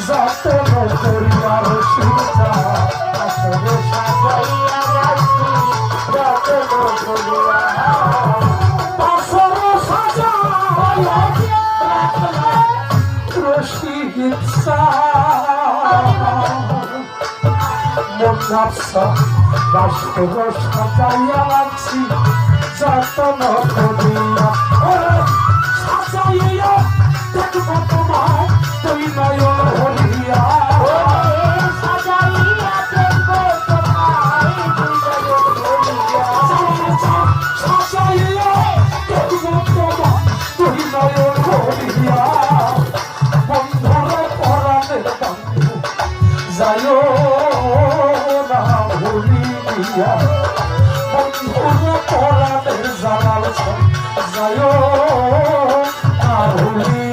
যতন করিয়া রসিকা আসরে সাজাইয়া রাখছি যতন করিয়া আসরে সাজাইয়া রসিকা মোনাফসা রাষ্ট্র সাজাইয়া রাখছি যতন করিয়া সাজাইয়া দেখবো তোমার তুই নয়ন হরিয়া সাজাইয়া দেখবো তোমার তুই নয়ন হরিয়া সাজাইয়া দেখবো তোমার তুই নয়ন হরিয়া বন্ধুরে পরাণের বন্ধু যাইও না ভুলিয়া বন্ধুরে পরাণের জানাল যাইও না ভুলিয়া